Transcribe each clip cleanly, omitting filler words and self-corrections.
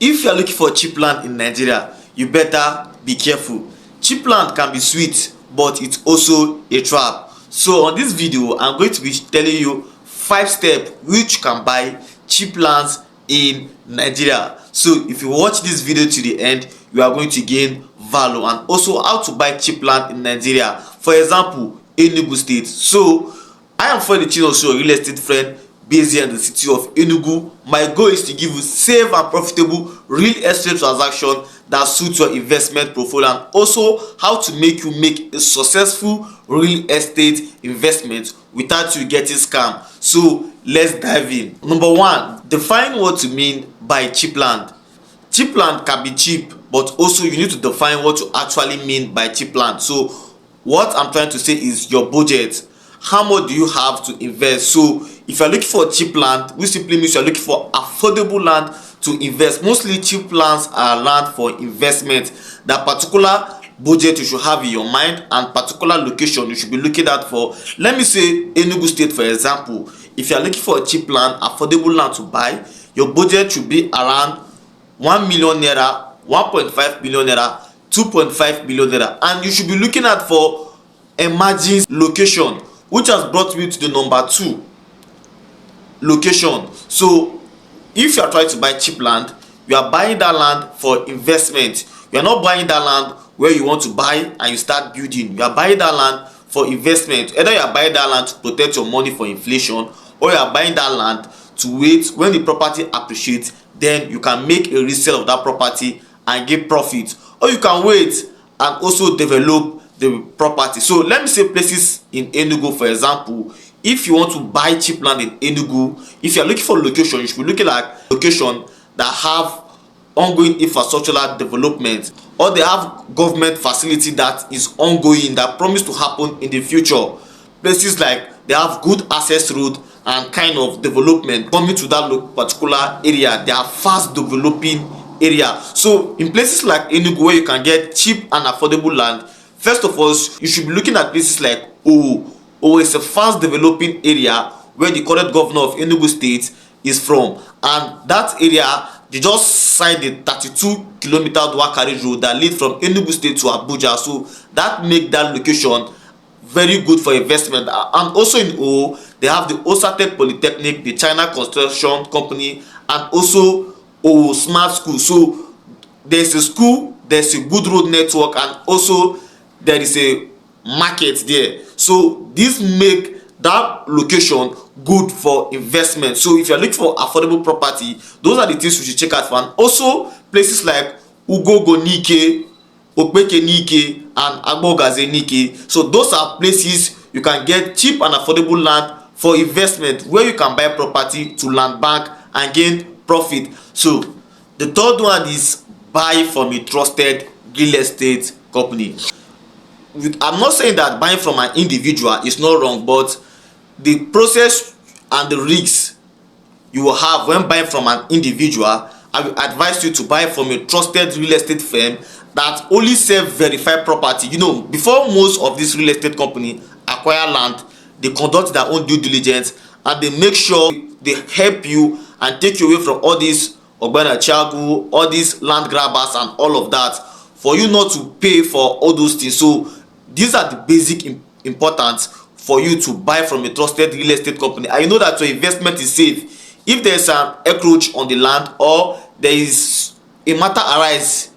if you are looking for cheap land in Nigeria, you better be careful. Cheap land can be sweet, but it's also a trap. So on this video, I'm going to be telling you 5 steps which you can buy cheap lands in Nigeria. So if you watch this video to the end, you are going to gain value, and also how to buy cheap land in Nigeria. For example, Enugu State. So I am for the channel, so a real estate friend based here in the city of Enugu. My goal is to give you safe and profitable real estate transaction that suits your investment profile, and also how to make you make a successful real estate investment without you getting scammed. So let's dive in. Number 1, define what you mean by cheap land. Cheap land can be cheap, but also you need to define what you actually mean by cheap land. So what I'm trying to say is your budget. How much do you have to invest? So if you're looking for cheap land, which simply means you're looking for affordable land to invest. Mostly cheap lands are land for investment. That particular budget you should have in your mind, and particular location you should be looking at for. Let me say Enugu State, for example. If you're looking for a cheap land, affordable land to buy, your budget should be around 1 million naira, 1.5 million naira, 2.5 million naira, and you should be looking at for emerging location, which has brought me to the number 2, location. So if you are trying to buy cheap land, you are buying that land for investment. You are not buying that land where you want to buy and you start building. You are buying that land for investment. Either you are buying that land to protect your money for inflation, or you are buying that land to wait when the property appreciates, then you can make a resale of that property and get profit, or you can wait and also develop the property. So let me say places in Enugu, for example. If you want to buy cheap land in Enugu, if you are looking for location, you should be looking at location that have ongoing infrastructural development, or they have government facility that is ongoing, that promise to happen in the future. Places like they have good access road and kind of development coming to that particular area. They are fast developing area. So in places like Enugu, where you can get cheap and affordable land, first of all, you should be looking at places like Owerri is a fast developing area where the current governor of Enugu State is from, and that area they just signed the 32-kilometer dual carriage road that leads from Enugu State to Abuja. So that make that location very good for investment. And also in they have the Osatec Polytechnic, the China Construction Company, and also Smart School. So there's a school, there's a good road network, and also there is a market there. So this make that location good for investment. So if you're looking for affordable property, those are the things you should check out for. And also places like Ugogonike, Okpekenike, and Agbogazenike. So those are places you can get cheap and affordable land for investment, where you can buy property to land bank and gain profit. So the third one is buy from a trusted real estate company. I'm not saying that buying from an individual is not wrong, but the process and the risks you will have when buying from an individual, I will advise you to buy from a trusted real estate firm that only sell verified property. You know, before most of these real estate company acquire land, they conduct their own due diligence, and they make sure they help you and take you away from all these Ogbana Chagu, all these land grabbers and all of that, for you not to pay for all those things. So these are the basic importance for you to buy from a trusted real estate company. And you know that your investment is safe. If there is an encroach on the land, or there is a matter arise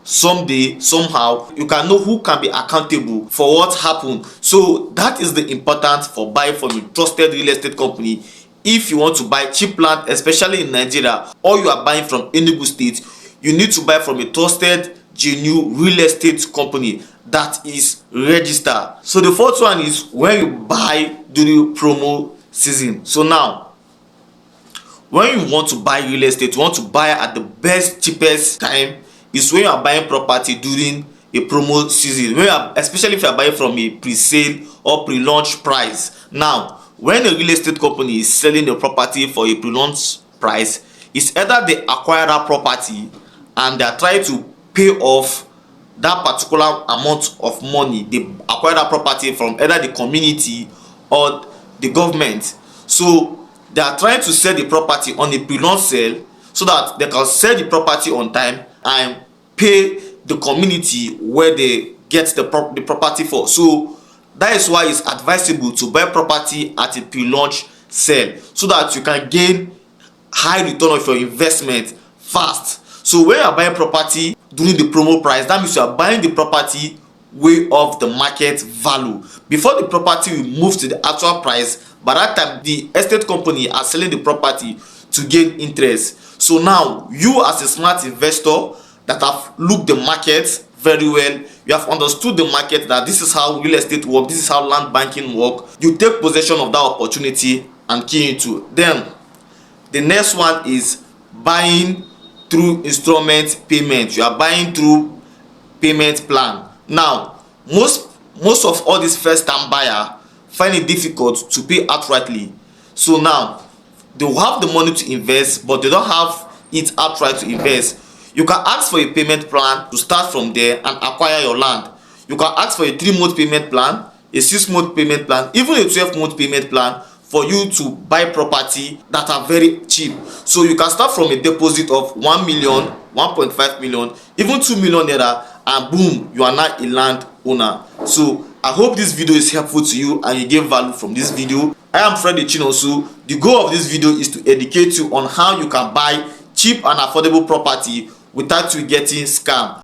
someday, somehow, you can know who can be accountable for what happened. So that is the importance for buying from a trusted real estate company. If you want to buy cheap land, especially in Nigeria, or you are buying from Enugu State, you need to buy from a trusted, genuine real estate company that is registered. So the fourth one is when you buy during promo season. So now, when you want to buy real estate, you want to buy at the best, cheapest time, is when you are buying property during a promo season, when you are, especially if you are buying from a pre-sale or pre-launch price. Now, when a real estate company is selling a property for a pre-launch price, it's either they acquire that property and they are trying to pay off that particular amount of money. They acquire that property from either the community or the government. So they are trying to sell the property on a pre-launch sale so that they can sell the property on time and pay the community where they get the property for. So that is why it's advisable to buy property at a pre-launch sale, so that you can gain high return of your investment fast. So when you are buying property during the promo price, that means you are buying the property way off the market value. Before the property will move to the actual price, by that time the estate company are selling the property to gain interest. So now you, as a smart investor that have looked the market very well, you have understood the market, that this is how real estate work, this is how land banking work, you take possession of that opportunity and key into. Then the next one is buying through installment payment. You are buying through payment plan. Now most of all these first time buyer find it difficult to pay outrightly. So now they will have the money to invest, but they don't have it outright to invest. You can ask for a payment plan to start from there and acquire your land. You can ask for a 3-month payment plan, a 6-month payment plan, even a 12-month payment plan for you to buy property that are very cheap. So you can start from a deposit of 1 million, 1.5 million, even 2 million naira, and boom, you are now a land owner. So I hope this video is helpful to you and you get value from this video. I am Freddy Chinosu. The goal of this video is to educate you on how you can buy cheap and affordable property without you getting scammed.